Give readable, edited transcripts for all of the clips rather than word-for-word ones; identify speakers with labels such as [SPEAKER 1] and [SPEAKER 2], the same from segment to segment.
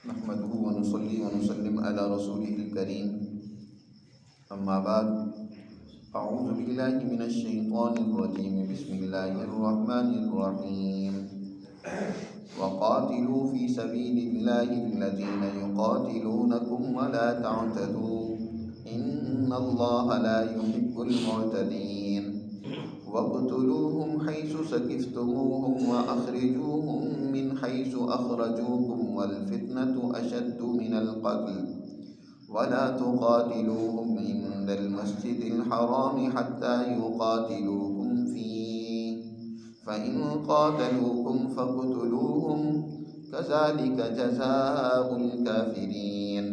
[SPEAKER 1] نحمده ونصلي ونسلم على رسوله الكريم أما بعد أعوذ بالله من الشيطان الرجيم بسم الله الرحمن الرحيم وقاتلوا في سبيل الله الذين يقاتلونكم ولا تعتدوا إن الله لا يحب المعتدين واقتلوهم حيث سكفتموهم وأخرجوهم من حيث أخرجوكم والفتنة أشد من القتل ولا تقاتلوهم عند المسجد الحرام حتى يقاتلوكم فيه فإن قاتلوكم فاقتلوهم كذلك جزاء الكافرين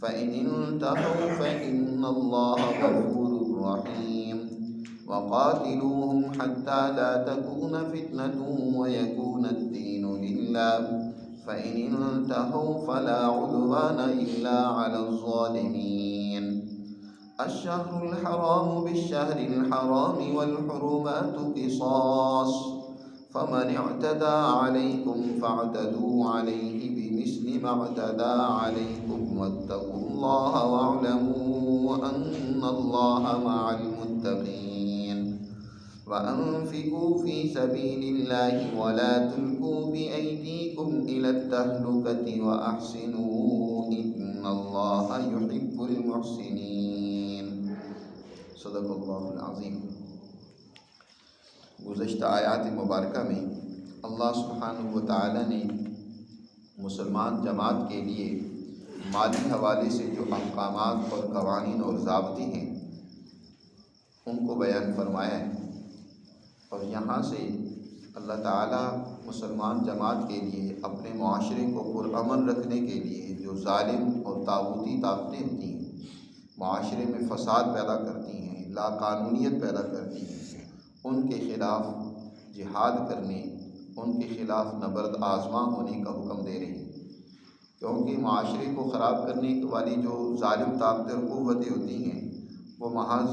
[SPEAKER 1] فإن انتهوا فإن الله غفور رحيم وقاتلوهم حتى لا تكون فتنة ويكون الدين لله فإن انتهوا فلا عدوان إلا على الظالمين الشهر الحرام بالشهر الحرام والحرمات قصاص فمن اعتدى عليكم فاعتدوا عليه بمثل ما اعتدى عليكم واتقوا الله واعلموا أن الله مع المتقين وأنفقوا في سبيل الله ولا تلقوا بأيديكم إلى التهلكة وأحسنوا إن الله يحب المحسنين صدق اللہ العظیم۔ گزشتہ آیات مبارکہ میں اللہ سبحانہ و تعالی نے مسلمان جماعت کے لیے مالی حوالے سے جو احکامات اور قوانین اور ضابطے ہیں ان کو بیان فرمایا ہے، اور یہاں سے اللہ تعالیٰ مسلمان جماعت کے لیے اپنے معاشرے کو پرامن رکھنے کے لیے جو ظالم اور طاغوتی طاقتیں ہوتی ہیں، معاشرے میں فساد پیدا کرتی ہیں، لا قانونیت پیدا کرتی ہیں، ان کے خلاف جہاد کرنے، ان کے خلاف نبرد آزما ہونے کا حکم دے رہے ہیں، کیونکہ معاشرے کو خراب کرنے والی جو ظالم طاقتیں اور قوتیں ہوتی ہیں وہ محض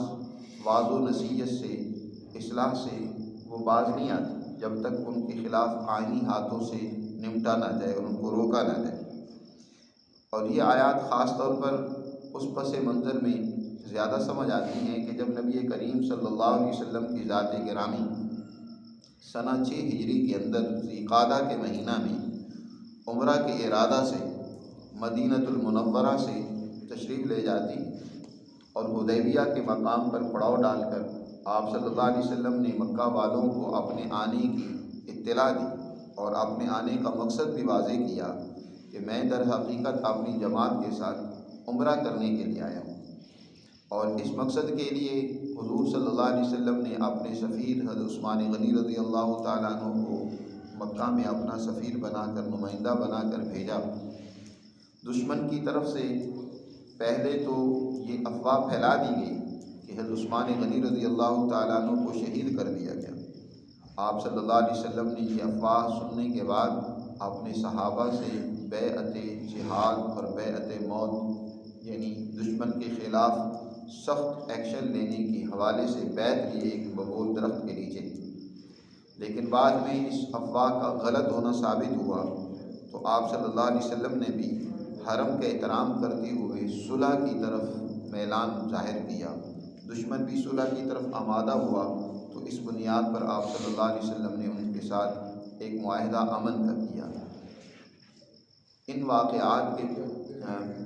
[SPEAKER 1] وعظ و نصیحت سے، اصلاح سے وہ باز نہیں آتی جب تک ان کے خلاف آئینی ہاتھوں سے نمٹا نہ جائے اور ان کو روکا نہ جائے۔ اور یہ آیات خاص طور پر اس پس منظر میں زیادہ سمجھ آتی ہیں کہ جب نبی کریم صلی اللہ علیہ وسلم کی ذات گرامی سنہ 6 ہجری کے اندر ذی قعدہ کے مہینہ میں عمرہ کے ارادہ سے مدینۃ المنورہ سے تشریف لے جاتی اور حدیبیہ کے مقام پر پڑاؤ ڈال کر آپ صلی اللہ علیہ وسلم نے مکہ والوں کو اپنے آنے کی اطلاع دی اور اپنے آنے کا مقصد بھی واضح کیا کہ میں در حقیقت اپنی جماعت کے ساتھ عمرہ کرنے کے لیے آیا ہوں، اور اس مقصد کے لیے حضور صلی اللہ علیہ وسلم نے اپنے سفیر حضرت عثمان غنی رضی اللہ تعالیٰ عنہ کو مکہ میں اپنا سفیر بنا کر، نمائندہ بنا کر بھیجا۔ دشمن کی طرف سے پہلے تو یہ افواہ پھیلا دی گئی کہ حضرت عثمان غنی رضی اللہ تعالیٰ عنہ کو شہید کر دیا گیا۔ آپ صلی اللہ علیہ وسلم نے یہ افواہ سننے کے بعد اپنے صحابہ سے بیعت جہاد اور بیعت موت، یعنی دشمن کے خلاف سخت ایکشن لینے کے حوالے سے بیعت لی ایک ببول درخت کے نیچے، لیکن بعد میں اس افواہ کا غلط ہونا ثابت ہوا تو آپ صلی اللہ علیہ وسلم نے بھی حرم کا احترام کرتے ہوئے صلح کی طرف میلان ظاہر کیا، دشمن بھی صلح کی طرف آمادہ ہوا، تو اس بنیاد پر آپ صلی اللہ علیہ وسلم نے ان کے ساتھ ایک معاہدہ امن کا کیا۔ ان واقعات کے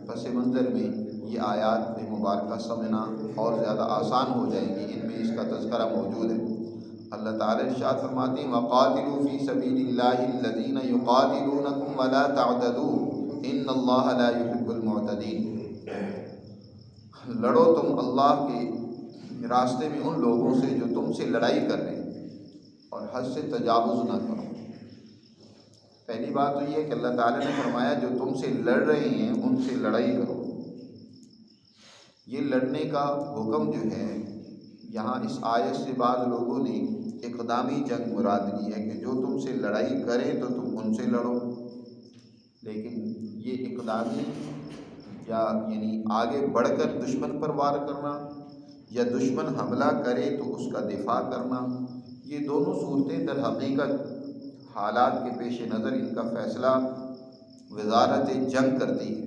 [SPEAKER 1] پس منظر میں یہ آیات مبارکہ سمجھنا اور زیادہ آسان ہو جائے گی، ان میں اس کا تذکرہ موجود ہے۔ اللہ تعالیٰ ارشاد فرماتے ہیں وَقَاتِلُوا فِي سَبِيلِ اللَّهِ الَّذِينَ يُقَاتِلُونَكُمْ وَلَا تَعْتَدُوا إِنَّ اللَّهَ لَا يُحِبُّ الْمُعْتَدِينَ، لڑو تم اللہ کے راستے میں ان لوگوں سے جو تم سے لڑائی کر رہے ہیں، اور حد سے تجاوز نہ کرو۔ پہلی بات تو یہ ہے کہ اللہ تعالیٰ نے فرمایا جو تم سے لڑ رہے ہیں ان سے لڑائی کرو۔ یہ لڑنے کا حکم جو ہے یہاں اس آیت سے بعض لوگوں نے اقدامی جنگ مراد لی ہے کہ جو تم سے لڑائی کریں تو تم ان سے لڑو، لیکن یہ اقدامی یعنی آگے بڑھ کر دشمن پر وار کرنا یا دشمن حملہ کرے تو اس کا دفاع کرنا، یہ دونوں صورتیں در حقیقت حالات کے پیش نظر ان کا فیصلہ وزارت جنگ کرتی ہے۔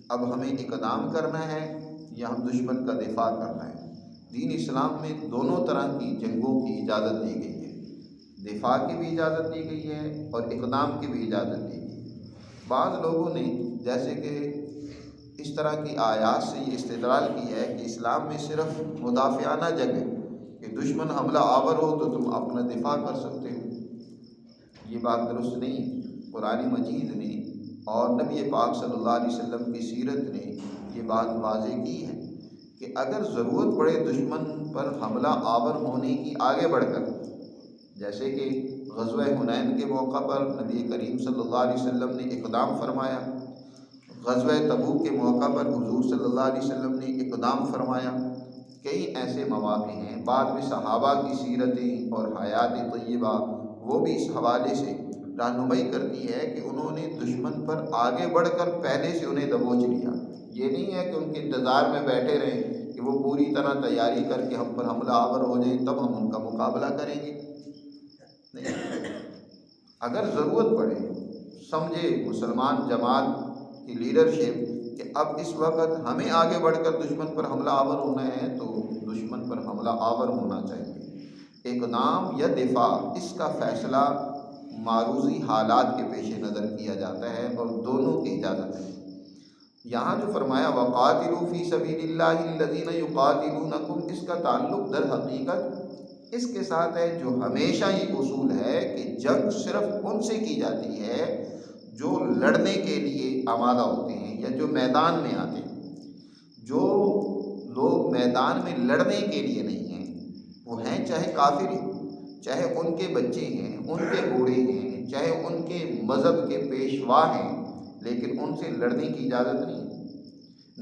[SPEAKER 1] اب ہمیں اقدام کرنا ہے یا ہم دشمن کا دفاع کرنا ہے؟ دین اسلام میں دونوں طرح کی جنگوں کی اجازت دی گئی ہے، دفاع کی بھی اجازت دی گئی ہے اور اقدام کی بھی اجازت دی گئی ہے۔ بعض لوگوں نے جیسے کہ اس طرح کی آیات سے یہ استدلال کی ہے کہ اسلام میں صرف مدافعانہ جنگ ہے، کہ دشمن حملہ آور ہو تو تم اپنا دفاع کر سکتے ہو۔ یہ بات درست نہیں ہے۔ قرآن مجید نے اور نبی پاک صلی اللہ علیہ وسلم کی سیرت نے یہ بات واضح کی ہے کہ اگر ضرورت پڑے دشمن پر حملہ آور ہونے کی آگے بڑھ کر، جیسے کہ غزوہ حنین کے موقع پر نبی کریم صلی اللہ علیہ وسلم نے اقدام فرمایا، غزوہ تبوک کے موقع پر حضور صلی اللہ علیہ وسلم نے اقدام فرمایا، کئی ایسے مواقع ہیں۔ بعد میں صحابہ کی سیرتیں اور حیات طیبہ وہ بھی اس حوالے سے رہنمائی کرتی ہے کہ انہوں نے دشمن پر آگے بڑھ کر پہلے سے انہیں دبوچ لیا۔ یہ نہیں ہے کہ ان کے انتظار میں بیٹھے رہیں کہ وہ پوری طرح تیاری کر کے ہم پر حملہ آور ہو جائیں تب ہم ان کا مقابلہ کریں گے، نہیں۔ اگر ضرورت پڑے، سمجھے مسلمان جماعت کی لیڈرشپ کہ اب اس وقت ہمیں آگے بڑھ کر دشمن پر حملہ آور ہونا ہے تو دشمن پر حملہ آور ہونا چاہیے۔ اقدام یا دفاع اس کا فیصلہ معروضی حالات کے پیش نظر کیا جاتا ہے اور دونوں کی اجازت ہے۔ یہاں جو فرمایا وَقَاتِلُوا فِي سَبِيلِ اللَّهِ الَّذِينَ يُقَاتِلُونَكُمْ، اس کا تعلق در حقیقت اس کے ساتھ ہے جو ہمیشہ یہ اصول ہے کہ جنگ صرف ان سے کی جاتی ہے جو لڑنے کے لیے آمادہ ہوتے ہیں یا جو میدان میں آتے ہیں۔ جو لوگ میدان میں لڑنے کے لیے نہیں ہیں، وہ ہیں چاہے کافر ہیں، چاہے ان کے بچے ہیں، ان کے بوڑھے ہیں، چاہے ان کے مذہب کے پیشوا ہیں، لیکن ان سے لڑنے کی اجازت نہیں۔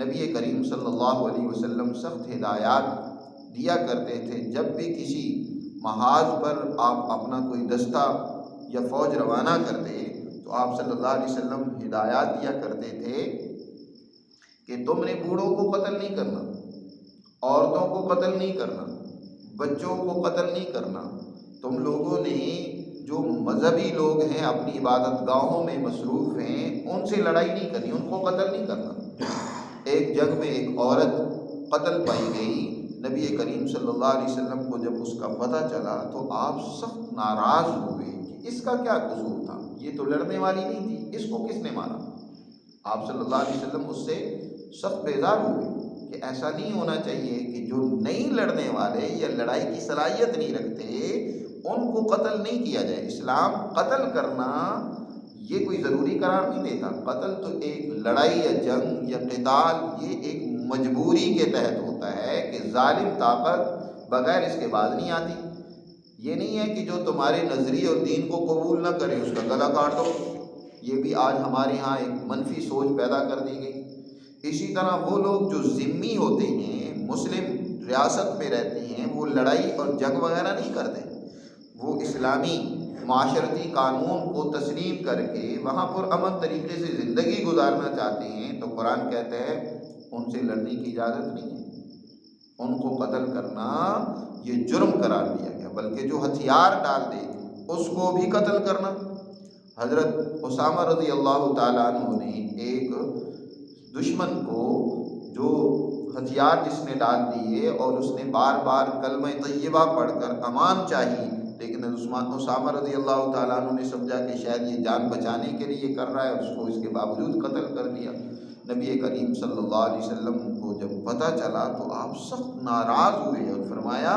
[SPEAKER 1] نبی کریم صلی اللہ علیہ وسلم سخت ہدایات دیا کرتے تھے، جب بھی کسی محاذ پر آپ اپنا کوئی دستہ یا فوج روانہ کرتے تو آپ صلی اللہ علیہ وسلم ہدایات دیا کرتے تھے کہ تم نے بوڑھوں کو قتل نہیں کرنا، عورتوں کو قتل نہیں کرنا، بچوں کو قتل نہیں کرنا، تم لوگوں نے جو مذہبی لوگ ہیں اپنی عبادت گاہوں میں مصروف ہیں ان سے لڑائی نہیں کرنی، ان کو قتل نہیں کرنا۔ ایک جنگ میں ایک عورت قتل پائی گئی، نبی کریم صلی اللہ علیہ وسلم کو جب اس کا پتہ چلا تو آپ سخت ناراض ہوئے کہ اس کا کیا قصور تھا، یہ تو لڑنے والی نہیں تھی، اس کو کس نے مارا؟ آپ صلی اللہ علیہ وسلم اس سے سخت بیزار ہوئے کہ ایسا نہیں ہونا چاہیے کہ جو نہیں لڑنے والے یا لڑائی کی صلاحیت نہیں رکھتے ان کو قتل نہیں کیا جائے۔ اسلام قتل کرنا یہ کوئی ضروری قرار نہیں دیتا۔ قتل تو ایک لڑائی یا جنگ یا قتال یہ ایک مجبوری کے تحت ہوتا ہے کہ ظالم طاقت بغیر اس کے بعد نہیں آتی۔ یہ نہیں ہے کہ جو تمہارے نظریے اور دین کو قبول نہ کرے اس کا گلا کاٹ دو، یہ بھی آج ہمارے ہاں ایک منفی سوچ پیدا کر دی گئی۔ اسی طرح وہ لوگ جو ذمی ہوتے ہیں، مسلم ریاست میں رہتے ہیں، وہ لڑائی اور جنگ وغیرہ نہیں کرتے، وہ اسلامی معاشرتی قانون کو تسلیم کر کے وہاں پر امن طریقے سے زندگی گزارنا چاہتے ہیں، تو قرآن کہتا ہے ان سے لڑنے کی اجازت نہیں ہے، ان کو قتل کرنا یہ جرم قرار دیا گیا، بلکہ جو ہتھیار ڈال دے اس کو بھی قتل کرنا۔ حضرت اسامہ رضی اللہ تعالیٰ عنہ نے ایک دشمن کو جو ہتھیار جس نے ڈال دیے اور اس نے بار بار کلمہ طیبہ پڑھ کر امان چاہی، لیکن اسامہ رضی اللہ تعالیٰ عنہ نے سمجھا کہ شاید یہ جان بچانے کے لیے کر رہا ہے، اور اس کو اس کے باوجود قتل کر دیا۔ نبی کریم صلی اللہ علیہ وسلم کو جب پتہ چلا تو آپ سخت ناراض ہوئے اور فرمایا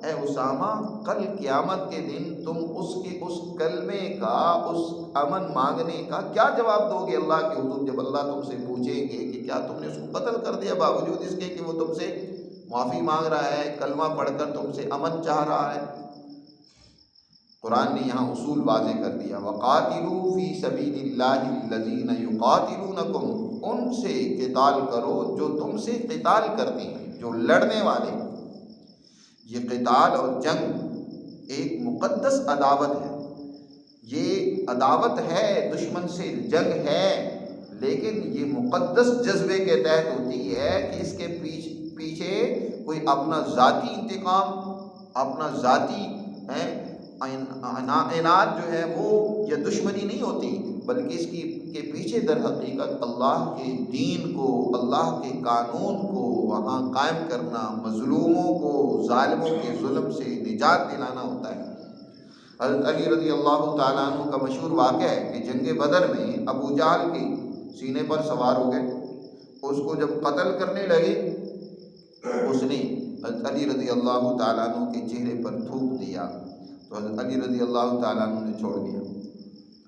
[SPEAKER 1] اے اسامہ، کل قیامت کے دن تم اس کلمے کا، اس امن مانگنے کا کیا جواب دو گے اللہ کے حضور، جب اللہ تم سے پوچھیں گے کہ کیا تم نے اس کو قتل کر دیا باوجود اس کے کہ وہ تم سے معافی مانگ رہا ہے، کلمہ پڑھ کر تم سے امن چاہ رہا ہے۔ قرآن نے یہاں اصول واضح کر دیا، وَقَاتِلُوا فِي سَبِيلِ اللَّهِ الَّذِينَ يُقَاتِلُونَكُمْ، ان سے قتال کرو جو تم سے قتال کرتے ہیں، جو لڑنے والے۔ یہ قتال اور جنگ ایک مقدس عداوت ہے، یہ عداوت ہے، دشمن سے جنگ ہے، لیکن یہ مقدس جذبے کے تحت ہوتی ہے کہ اس کے پیچھے کوئی اپنا ذاتی انتقام، اپنا ذاتی عناد جو ہے وہ یا دشمنی نہیں ہوتی، بلکہ اس کے پیچھے در حقیقت اللہ کے دین کو، اللہ کے قانون کو وہاں قائم کرنا، مظلوموں کو ظالموں کے ظلم سے نجات دلانا ہوتا ہے۔ حضرت علی رضی اللہ تعالیٰ عنہ کا مشہور واقعہ ہے کہ جنگ بدر میں ابو جہل کے سینے پر سوار ہو گئے، اس کو جب قتل کرنے لگے اس نے حضرت علی رضی اللہ تعالیٰ عنہ کے چہرے پر تھوک دیا، تو حضرت علی رضی اللہ تعالیٰ عنہ نے چھوڑ دیا۔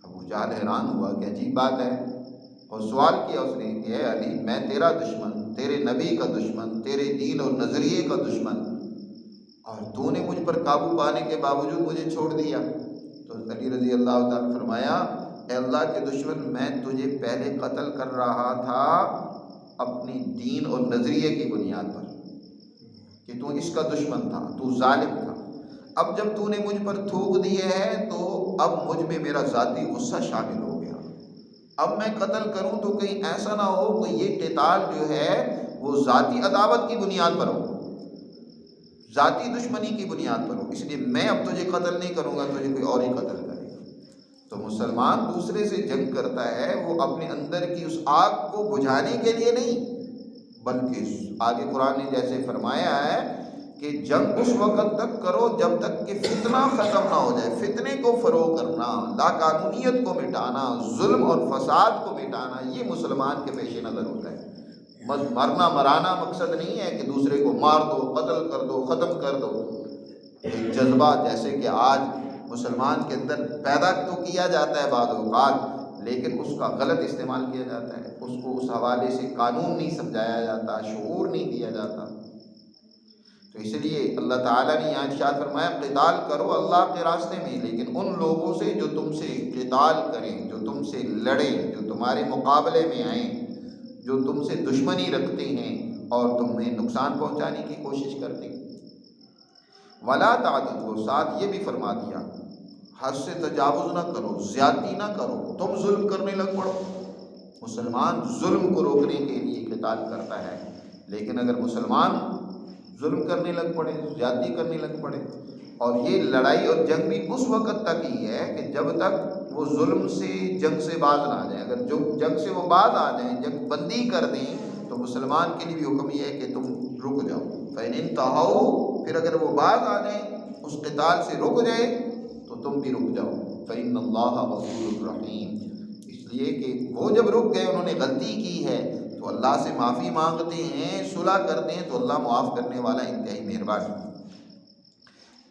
[SPEAKER 1] ابو جہل حیران ہوا کہ عجیب بات ہے، اور سوال کیا اس نے کہ اے علی، میں تیرا دشمن، تیرے نبی کا دشمن، تیرے دین اور نظریے کا دشمن، اور تو نے مجھ پر قابو پانے کے باوجود مجھے چھوڑ دیا۔ تو علی رضی اللہ تعالیٰ نے فرمایا، اے اللہ کے دشمن، میں تجھے پہلے قتل کر رہا تھا اپنی دین اور نظریے کی بنیاد پر کہ تو اس کا دشمن تھا، تو ظالم تھا۔ اب جب تو نے مجھ پر تھوک دیے ہے تو اب مجھ میں میرا ذاتی غصہ شامل ہو گیا، اب میں قتل کروں تو کہیں ایسا نہ ہو کہ یہ قتال جو ہے وہ ذاتی عداوت کی بنیاد پر ہو، ذاتی دشمنی کی بنیاد پر ہو، اس لیے میں اب تجھے قتل نہیں کروں گا، تجھے کوئی اور ہی قتل کرے گا۔ تو مسلمان دوسرے سے جنگ کرتا ہے وہ اپنے اندر کی اس آگ کو بجھانے کے لیے نہیں، بلکہ آگے قرآن نے جیسے فرمایا ہے کہ جنگ اس وقت تک کرو جب تک کہ فتنہ ختم نہ ہو جائے، فتنے کو فروغ کرنا، لا قانونیت کو مٹانا، ظلم اور فساد کو مٹانا، یہ مسلمان کے پیش نظر ہوتا ہے۔ مرنا مرانا مقصد نہیں ہے کہ دوسرے کو مار دو، قتل کر دو، ختم کر دو۔ ایک جذبہ جیسے کہ آج مسلمان کے اندر پیدا تو کیا جاتا ہے بعض اوقات، لیکن اس کا غلط استعمال کیا جاتا ہے، اس کو اس حوالے سے قانون نہیں سمجھایا جاتا، شعور نہیں دیا جاتا۔ تو اس لیے اللہ تعالیٰ نے یہاں ارشاد فرمایا قتال کرو اللہ کے راستے میں، لیکن ان لوگوں سے جو تم سے قتال کریں، جو تم سے لڑیں، جو تمہارے مقابلے میں آئیں، جو تم سے دشمنی رکھتے ہیں اور تمہیں نقصان پہنچانے کی کوشش کرتے ہیں۔ ولا تعتدوا، ساتھ یہ بھی فرما دیا حد سے تجاوز نہ کرو، زیادتی نہ کرو، تم ظلم کرنے لگ پڑو۔ مسلمان ظلم کو روکنے کے لیے قتال کرتا ہے، لیکن اگر مسلمان ظلم کرنے لگ پڑے، زیادتی کرنے لگ پڑے، اور یہ لڑائی اور جنگ بھی اس وقت تک ہی ہے کہ جب تک وہ ظلم سے جنگ سے باز نہ آ جائیں۔ اگر جو جنگ سے وہ باز آ جائیں، جنگ بندی کر دیں، تو مسلمان کے لیے بھی حکم یہ ہے کہ تم رک جاؤ۔ فَإِنِ انْتَهَوْا، پھر اگر وہ باز آ جائیں، اس قتال سے رک جائے تو تم بھی رک جاؤ۔ فَإِنَّ اللَّهَ غَفُورٌ رَحِيمٌ، اس لیے کہ وہ جب رک گئے، انہوں نے غلطی کی ہے تو اللہ سے معافی مانگتے ہیں، صلح کرتے ہیں، تو اللہ معاف کرنے والا انتہائی مہربان ہے۔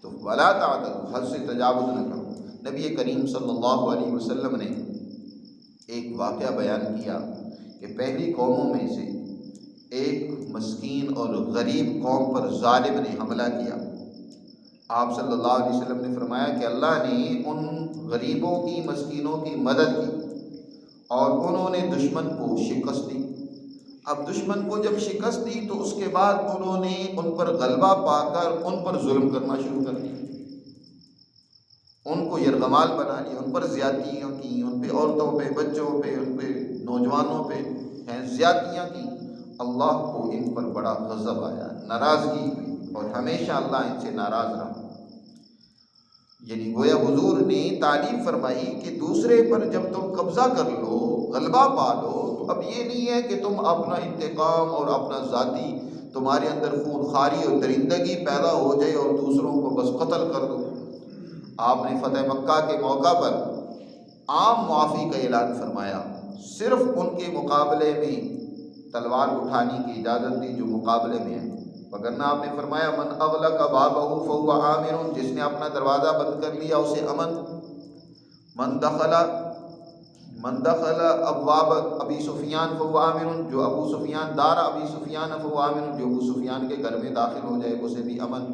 [SPEAKER 1] تو ولا تعتدوا، حد سے تجاوز نہ کرو۔ نبی کریم صلی اللہ علیہ وسلم نے ایک واقعہ بیان کیا کہ پہلی قوموں میں سے ایک مسکین اور غریب قوم پر ظالم نے حملہ کیا۔ آپ صلی اللہ علیہ وسلم نے فرمایا کہ اللہ نے ان غریبوں کی، مسکینوں کی مدد کی اور انہوں نے دشمن کو شکست دی۔ اب دشمن کو جب شکست دی تو اس کے بعد انہوں نے ان پر غلبہ پا کر ان پر ظلم کرنا شروع کر دیا، ان کو یرغمال بنا لیا، ان پر زیادتیاں کی، ان پہ عورتوں پہ، بچوں پہ، ان پہ نوجوانوں پہ زیادتیاں کی۔ اللہ کو ان پر بڑا غضب آیا، ناراضگی ہوئی، اور ہمیشہ اللہ ان سے ناراض رہا۔ یعنی گویا حضور نے تعلیم فرمائی کہ دوسرے پر جب تم قبضہ کر لو، غلبہ پا لو، تو اب یہ نہیں ہے کہ تم اپنا انتقام اور اپنا ذاتی، تمہارے اندر خون خاری اور درندگی پیدا ہو جائے اور دوسروں کو بس قتل کر دو۔ آپ نے فتح مکہ کے موقع پر عام معافی کا اعلان فرمایا، صرف ان کے مقابلے میں تلوار اٹھانے کی اجازت دی جو مقابلے میں ہیں، وگرنہ آپ نے فرمایا من اغلق بابہ فہو آمن، جس نے اپنا دروازہ بند کر لیا اسے امن۔ من دخل ابواب ابی سفیان فہو آمن، جو ابو سفیان دار ابی سفیان فہو آمن، جو ابو سفیان کے گھر میں داخل ہو جائے اسے بھی امن،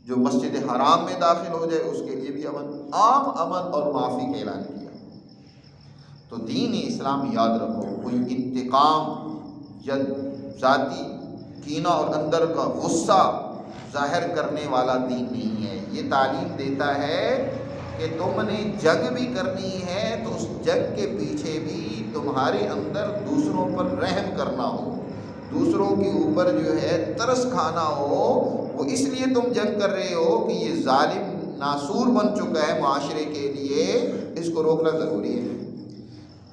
[SPEAKER 1] جو مسجد حرام میں داخل ہو جائے اس کے لیے بھی امن۔ عام امن اور معافی کا اعلان کیا۔ تو دین اسلام یاد رکھو، کوئی انتقام یا ذاتی کینہ اور اندر کا غصہ ظاہر کرنے والا دین نہیں ہے۔ یہ تعلیم دیتا ہے کہ تم نے جنگ بھی کرنی ہے تو اس جنگ کے پیچھے بھی تمہارے اندر دوسروں پر رحم کرنا ہو، دوسروں کے اوپر جو ہے ترس کھانا ہو۔ وہ اس لیے تم جنگ کر رہے ہو کہ یہ ظالم ناسور بن چکا ہے معاشرے کے لیے، اس کو روکنا ضروری ہے۔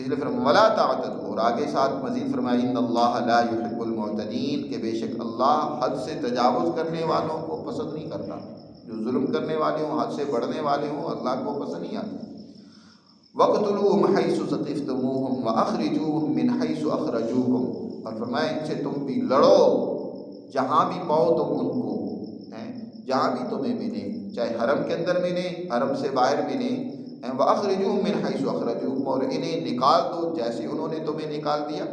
[SPEAKER 1] اس لیے فرمایا ولا تعتدوا، اور آگے ساتھ مزید فرمایا ان اللہ لا يحب المعتدین، کہ بے شک اللہ حد سے تجاوز کرنے والوں کو پسند نہیں کرتا، جو ظلم کرنے والے ہوں، حد سے بڑھنے والے ہوں، اللہ کو پسند نہیں آتا۔ وَاقْتُلُوهُمْ حَيْثُ ثَقِفْتُمُوهُمْ وَأَخْرِجُوهُمْ مِنْ حَيْثُ أَخْرَجُوكُمْ، اور فرمایا ان سے تم بھی لڑو جہاں بھی پاؤ تم ان کو، جہاں بھی تمہیں ملے، چاہے حرم کے اندر ملے، حرم سے باہر ملے، وَأَخْرِجُوهُمْ مِنْ حَيْثُ أَخْرَجُوكُمْ، اور انہیں نکال دو جیسے انہوں نے تمہیں نکال دیا۔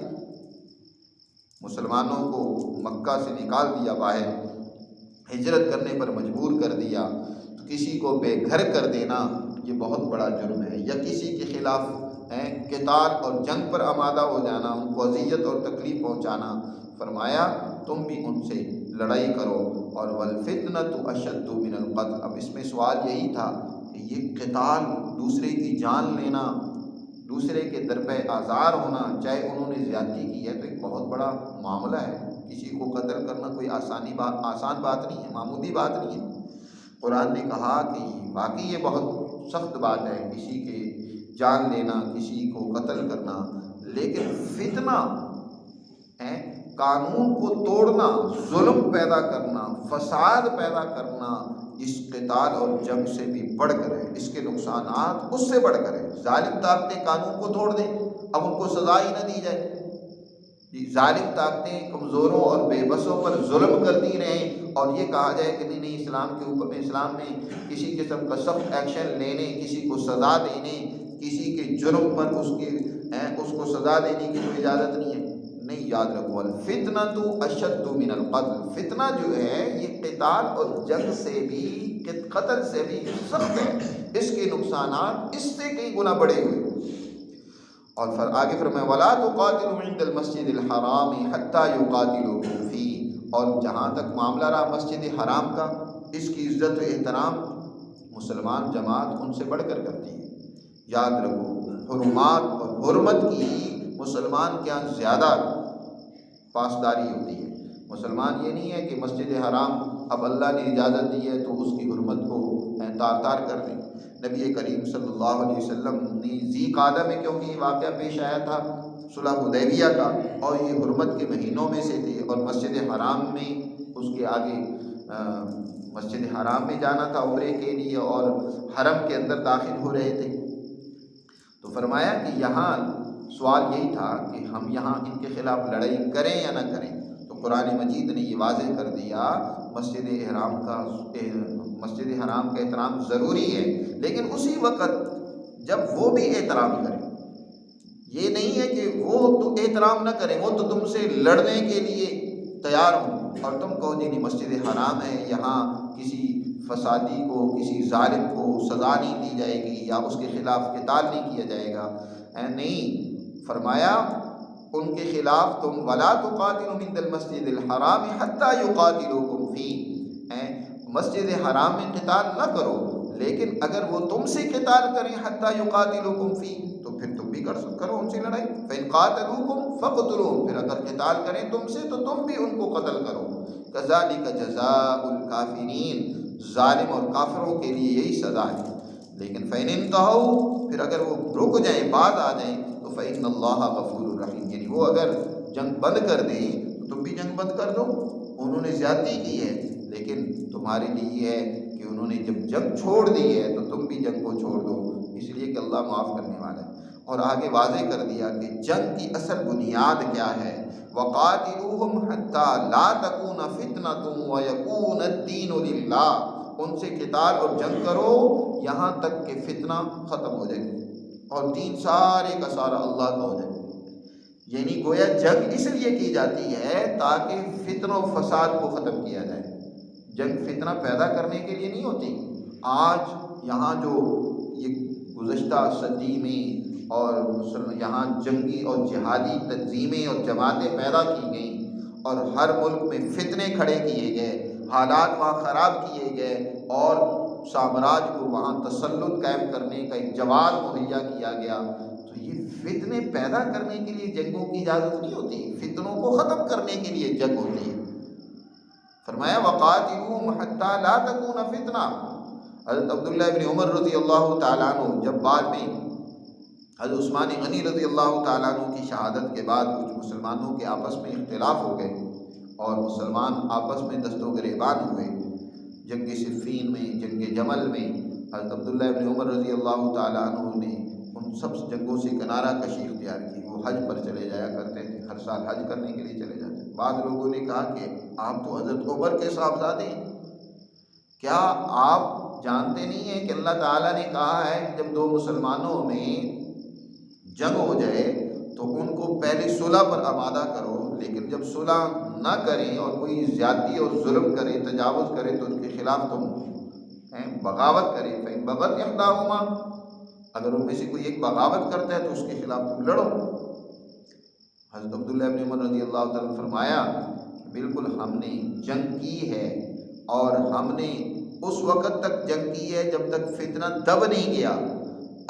[SPEAKER 1] مسلمانوں کو مکہ سے نکال دیا باہر، ہجرت کرنے پر مجبور کر دیا، تو کسی کو بے گھر کر دینا یہ بہت بڑا جرم ہے، یا کسی کے خلاف قتال اور جنگ پر آمادہ ہو جانا، ان کو اذیت اور تکلیف پہنچانا۔ فرمایا تم بھی ان سے لڑائی کرو، اور والفتنة اشد من القتل، اب اس میں سوال یہی تھا کہ یہ قتال، دوسرے کی جان لینا، دوسرے کے درپے آزار ہونا، چاہے انہوں نے زیادتی کی ہے تو ایک بہت بڑا معاملہ ہے، کسی کو قتل کرنا کوئی آسان بات نہیں ہے، معمولی بات نہیں ہے۔ قرآن نے کہا کہ واقعی یہ بہت سخت بات ہے، کسی کے جان لینا، کسی کو قتل کرنا، لیکن فتنہ ہے، قانون کو توڑنا، ظلم پیدا کرنا، فساد پیدا کرنا، اس قتال اور جنگ سے بھی بڑھ کر ہے، اس کے نقصانات اس سے بڑھ کر ہے۔ ظالم طاقتیں قانون کو توڑ دیں، اب ان کو سزا ہی نہ دی جائے، ظالم طاقتیں کمزوروں اور بے بسوں پر ظلم کرتی رہیں، اور یہ کہا جائے کہ نہیں اسلام کے اوپر، اسلام میں کسی قسم کا سخت ایکشن لینے، کسی کو سزا دینے، کسی کے جرم پر اس کو سزا دینے کی کوئی اجازت نہیں ہے۔ نہیں، یاد رکھو الفتنة اشد من القتل، فتنہ جو ہے یہ قتال اور جنگ سے بھی، قتل سے بھی سخت ہے، اس کے نقصانات اس سے کئی گنا بڑے ہوئے۔ اور آگے فرمایا وَلَا تُقَاتِلُوا عِندَ الْمَسْجِدِ الْحَرَامِ حَتَّى يُقَاتِلُوكُمْ فِيهِ، اور جہاں تک معاملہ رہا مسجد حرام کا، اس کی عزت و احترام مسلمان جماعت ان سے بڑھ کر کرتی ہے۔ یاد رکھو حرمات اور حرمت کی مسلمان کے یہاں زیادہ پاسداری ہوتی ہے۔ مسلمان یہ نہیں ہے کہ مسجد حرام اب اللہ نے اجازت دی ہے تو اس کی حرمت کو تار تار کر دیں۔ نبی کریم صلی اللہ علیہ وسلم نے ذی قعدہ میں، کیونکہ یہ واقعہ پیش آیا تھا صلح حدیبیہ کا، اور یہ حرمت کے مہینوں میں سے تھے، اور مسجد حرام میں اس کے آگے مسجد حرام میں جانا تھا عمرے کے لیے، اور حرم کے اندر داخل ہو رہے تھے، تو فرمایا کہ یہاں سوال یہی تھا کہ ہم یہاں ان کے خلاف لڑائی کریں یا نہ کریں، تو قرآن مجید نے یہ واضح کر دیا مسجد حرام کا احترام ضروری ہے، لیکن اسی وقت جب وہ بھی احترام کریں، یہ نہیں ہے کہ وہ تو احترام نہ کریں، وہ تو تم سے لڑنے کے لیے تیار ہوں، اور تم کہو جی نہیں مسجد حرام ہے، یہاں کسی فسادی کو، کسی ظالم کو سزا نہیں دی جائے گی، یا اس کے خلاف قتال نہیں کیا جائے گا۔ نہیں، فرمایا ان کے خلاف تم وَلَا تُقَاتِلُوا عِندَ الْمَسْجِدِ الْحَرَامِ حَتَّى يُقَاتِلُوكُمْ فِيهِ، مسجد حرام میں قتال نہ کرو، لیکن اگر وہ تم سے قتال کریں حَتَّى يُقَاتِلُوكُمْ فِيهِ، تو پھر تم بھی کرو ان سے لڑائی۔ فَإِنْ قَاتَلُوكُمْ فَاقْتُلُوهُمْ، پھر اگر قتال کریں تم سے تو تم بھی ان کو قتل کرو۔ كَذَلِكَ جَزَاءُ الْكَافِرِينَ، ظالم اور کافروں کے لیے یہی سزا ہے۔ لیکن فَإِنِ انْتَهَوْا، پھر اگر وہ رک جائیں، باز آ جائیں، تو فَإِنَّ اللَّهَ غَفُورٌ رَحِيمٌ، یعنی وہ اگر جنگ بند کر دیں تو تم بھی جنگ بند کر دو، انہوں نے زیادتی کی ہے، لیکن تمہارے لیے یہ ہے کہ انہوں نے جب جنگ چھوڑ دی ہے تو تم بھی جنگ کو چھوڑ دو، اس لیے کہ اللہ معاف کرنے والا ہے۔ اور آگے واضح کر دیا کہ جنگ کی اصل بنیاد کیا ہے، وَقَاتِلُوهُمْ حَتَّى لَا تَكُونَ فِتْنَةٌ وَيَكُونَ الدِّينُ لِلَّهِ، ان سے قتال اور جنگ کرو یہاں تک کہ فتنہ ختم ہو جائے اور دین سارے کا سارا اللہ کا ہو جائے۔ یعنی گویا جنگ اس لیے کی جاتی ہے تاکہ فتنہ و فساد کو ختم کیا جائے، جنگ فتنہ پیدا کرنے کے لیے نہیں ہوتی۔ آج یہاں جو یہ گزشتہ صدی میں اور یہاں جنگی اور جہادی تنظیمیں اور جماعتیں پیدا کی گئیں، اور ہر ملک میں فتنے کھڑے کیے گئے، حالات وہاں خراب کیے گئے، اور سامراج کو وہاں تسلط قائم کرنے کا ایک جواز مہیا کیا گیا، تو یہ فتنے پیدا کرنے کے لیے جنگوں کی اجازت نہیں ہوتی، فتنوں کو ختم کرنے کے لیے جنگ ہوتی ہے۔ فرمایا وَقَاتِلُوهُمْ حَتَّى لَا تَكُونَ فِتْنَةٌ۔ حضرت عبداللہ ابن عمر رضی اللہ تعالیٰ عنہ جب بعد میں حضرت عثمان غنی رضی اللہ تعالیٰ عنہ کی شہادت کے بعد کچھ مسلمانوں کے آپس میں اختلاف ہو گئے اور مسلمان آپس میں دست و گریبان ہوئے۔ جنگ صفین میں، جنگ جمل میں حضرت عبداللہ ابن عمر رضی اللہ تعالیٰ عنہ نے ان سب جنگوں سے کنارہ کشی اختیار کی۔ وہ حج پر چلے جایا کرتے تھے، ہر سال حج کرنے کے لیے چلے جاتے۔ بعض لوگوں نے کہا کہ آپ تو حضرت عمر کے صاحبزادے ہیں، کیا آپ جانتے نہیں ہیں کہ اللہ تعالیٰ نے کہا ہے کہ جب دو مسلمانوں میں جنگ ہو جائے تو ان کو پہلے صلح پر آمادہ کرو، لیکن جب صلح نہ کریں اور کوئی زیادتی اور ظلم کرے، تجاوز کرے تو ان کے خلاف تم بغاوت کرے۔ فإن بغت إحداهما، اگر ان میں سے کوئی ایک بغاوت کرتا ہے تو اس کے خلاف تم لڑو۔ حضرت عبداللہ ابن عمر رضی اللہ تعالیٰ نے فرمایا بالکل ہم نے جنگ کی ہے، اور ہم نے اس وقت تک جنگ کی ہے جب تک فتنہ دب نہیں گیا۔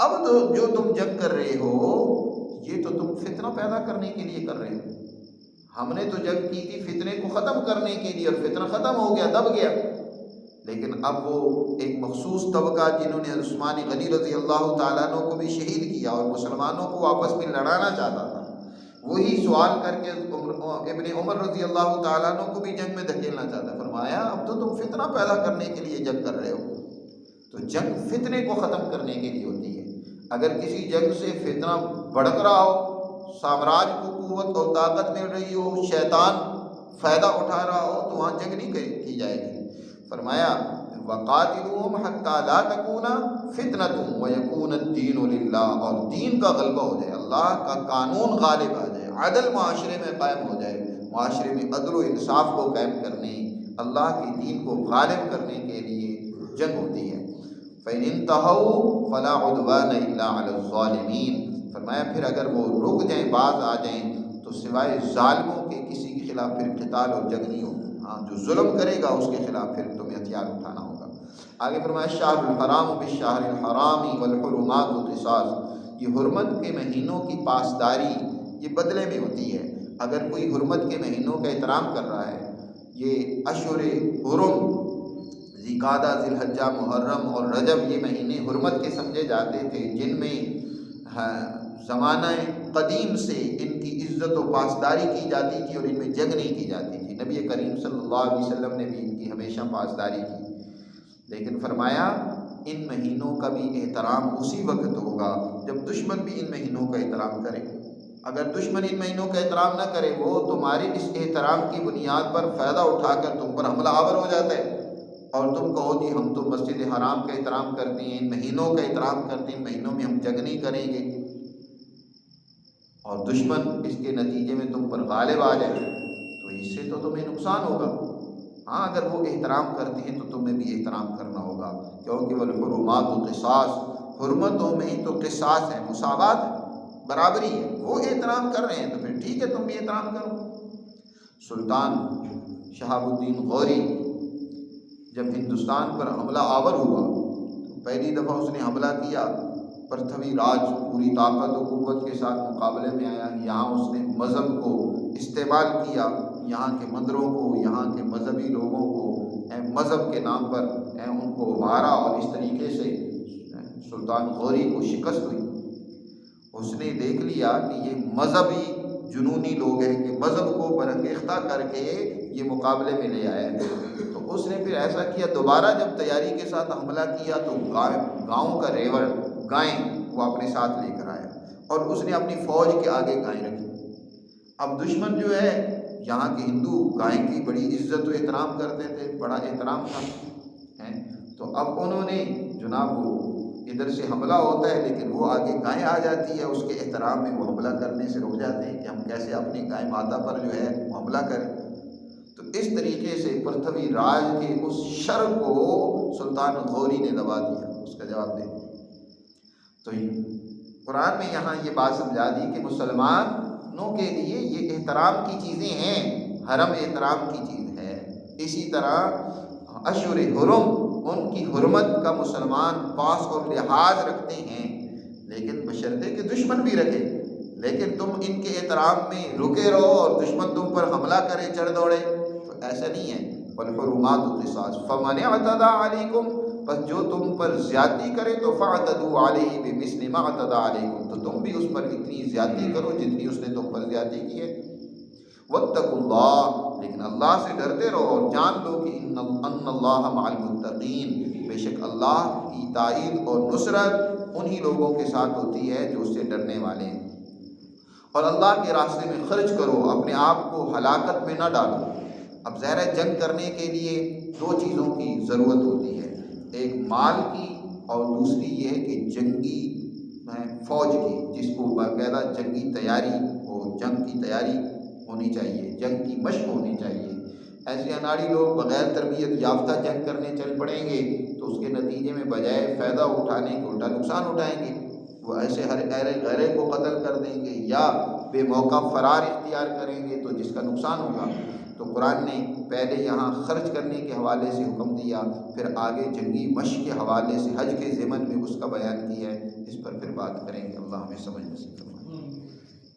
[SPEAKER 1] اب تو جو تم جنگ کر رہے ہو یہ تو تم فتنہ پیدا کرنے کے لیے کر رہے ہو۔ ہم نے تو جنگ کی تھی فتنے کو ختم کرنے کے لیے، اور فتنہ ختم ہو گیا، دب گیا۔ لیکن اب وہ ایک مخصوص طبقہ جنہوں نے عثمان غنی رضی اللہ تعالیٰ عنہ کو بھی شہید کیا اور مسلمانوں کو آپس میں لڑانا چاہتا تھا، وہی سوال کر کے ابن عمر رضی اللہ تعالیٰ عنہ کو بھی جنگ میں دھکیلنا چاہتا ہے۔ فرمایا اب تو تم فتنہ پیدا کرنے کے لیے جنگ کر رہے ہو۔ تو جنگ فتنے کو ختم کرنے کے لیے ہوتی ہے۔ اگر کسی جنگ سے فتنہ بھڑک رہا ہو، سامراج کو قوت اور طاقت مل رہی ہو، شیطان فائدہ اٹھا رہا ہو، تو وہاں جنگ نہیں کی جائے گی۔ فرمایا وَقَاتِلُوهُمْ حَتَّى لَا تَكُونَ فِتْنَةٌ وَيَكُونَ الدِّينُ لِلَّهِ، اور دین کا غلبہ ہو جائے، اللہ کا قانون غالب آ جائے، عدل معاشرے میں قائم ہو جائے۔ معاشرے میں عدل و انصاف کو قائم کرنے، اللہ کے دین کو غالب کرنے کے لیے جنگ ہوتی ہے۔ فَإِنِ انْتَهَوْا فَلَا عُدْوَانَ إِلَّا عَلَى الظَّالِمِينَ، فرمایا پھر اگر وہ رک جائیں، باز آ جائیں، تو سوائے ظالموں کے کسی کے خلاف پھر قتال اور جنگ نہیں ہوگی۔ ہاں، جو ظلم کرے گا اس کے خلاف پھر تمہیں ہتھیار اٹھانا ہوگا۔ آگے فرمایا شہر الحرام بالشہر الحرام والحرمات قصاص، یہ حرمت کے مہینوں کی پاسداری یہ بدلے میں ہوتی ہے۔ اگر کوئی حرمت کے مہینوں کا احترام کر رہا ہے، یہ اشہر حرم ذی-قعدہ، ذی الحجہ، محرم اور رجب یہ مہینے حرمت کے سمجھے جاتے تھے، جن میں زمانہ قدیم سے ان کی عزت و پاسداری کی جاتی تھی اور ان میں جنگ نہیں کی جاتی تھی۔ نبی کریم صلی اللہ علیہ وسلم نے بھی ان کی ہمیشہ پاسداری کی، لیکن فرمایا ان مہینوں کا بھی احترام اسی وقت ہوگا جب دشمن بھی ان مہینوں کا احترام کرے۔ اگر دشمن ان مہینوں کا احترام نہ کرے، وہ تمہاری اس احترام کی بنیاد پر فائدہ اٹھا کر تم پر حملہ آور ہو جاتا ہے، اور تم کہو جی ہم تو مسجد حرام کا احترام کرتے ہیں، ان مہینوں کا احترام کرتے ہیں، ان مہینوں میں ہم جنگ نہیں کریں گے، اور دشمن اس کے نتیجے میں تم پر غالب آ جائے، تو اس سے تو تمہیں نقصان ہوگا۔ ہاں، اگر وہ احترام کرتے ہیں تو تمہیں بھی احترام کرنا ہوگا، کیونکہ والحرمات قصاص، حرمتوں میں تو قصاص ہے، مساوات ہے، برابری ہے۔ وہ احترام کر رہے ہیں تو پھر ٹھیک ہے، تم بھی احترام کرو۔ سلطان شہاب الدین غوری جب ہندوستان پر حملہ آور ہوا تو پہلی دفعہ اس نے حملہ کیا، پرتھوی راج پوری طاقت و قوت کے ساتھ مقابلے میں آیا۔ یہاں اس نے مذہب کو استعمال کیا، یہاں کے مندروں کو، یہاں کے مذہبی لوگوں کو مذہب کے نام پر ان کو ابھارا، اور اس طریقے سے سلطان غوری کو شکست ہوئی۔ اس نے دیکھ لیا کہ یہ مذہبی جنونی لوگ ہیں کہ مذہب کو برانگیختہ کر کے یہ مقابلے میں لے آئے، تو اس نے پھر ایسا کیا، دوبارہ جب تیاری کے ساتھ حملہ کیا تو گاؤں کا ریوڑ گائیں وہ اپنے ساتھ لے کر آیا، اور اس نے اپنی فوج کے آگے گائیں رکھی۔ اب دشمن جو ہے، یہاں کے ہندو گائیں کی بڑی عزت و احترام کرتے تھے، بڑا احترام تھا، تو اب انہوں نے جناب وہ ادھر سے حملہ ہوتا ہے لیکن وہ آگے گائیں آ جاتی ہے، اس کے احترام میں وہ حملہ کرنے سے رک جاتے ہیں کہ ہم کیسے اپنی گائے ماتا پر جو ہے وہ حملہ کریں۔ تو اس طریقے سے پرتھوی راج کے اس شر کو سلطان غوری نے دبا دیا، اس کا جواب دے دیا۔ تو قرآن میں یہاں یہ بات سمجھا دی کہ مسلمانوں کے لیے یہ احترام کی چیزیں ہیں، حرم احترام کی چیز ہے۔ اسی طرح اشہر حرم، ان کی حرمت کا مسلمان پاس اور لحاظ رکھتے ہیں، لیکن بشرطے کہ دشمن بھی رکھے، لیکن تم ان کے احترام میں رکے رہو اور دشمن تم پر حملہ کرے، چڑھ دوڑے، تو ایسا نہیں ہے۔ والحرمات قصاص فمن اعتدى علیکم بس جو تم پر زیادتی کرے تو فاعتدوا علیہ بمثل ما اعتدی علیکم، تو تم بھی اس پر اتنی زیادتی کرو جتنی اس نے تم پر زیادتی کی ہے۔ واتقوا اللہ، لیکن اللہ سے ڈرتے رہو اور جان لو کہ ان اللہ مع المتقین، بے شک اللہ کی تائید اور نصرت انہی لوگوں کے ساتھ ہوتی ہے جو اس سے ڈرنے والے ہیں۔ اور اللہ کے راستے میں خرچ کرو، اپنے آپ کو ہلاکت میں نہ ڈالو۔ اب ظاہر ہے جنگ کرنے کے لیے دو چیزوں کی ضرورت ہوتی ہے، ایک مال کی اور دوسری یہ ہے کہ جنگی فوج کی، جس کو باقاعدہ جنگی تیاری ہو، جنگ کی تیاری ہونی چاہیے، جنگ کی مشق ہونی چاہیے۔ ایسے اناڑی لوگ بغیر تربیت یافتہ جنگ کرنے چل پڑیں گے تو اس کے نتیجے میں بجائے فائدہ اٹھانے کے الٹا نقصان اٹھائیں گے۔ وہ ایسے ہر غیرے کو قتل کر دیں گے یا بے موقع فرار اختیار کریں گے تو جس کا نقصان ہوگا۔ تو قرآن نے پہلے یہاں خرچ کرنے کے حوالے سے حکم دیا، پھر آگے جنگی مشق کے حوالے سے حج کے ضمن میں اس کا بیان کیا ہے۔ اس پر پھر بات کریں گے۔ اللہ ہمیں سمجھ نصیب فرمائے۔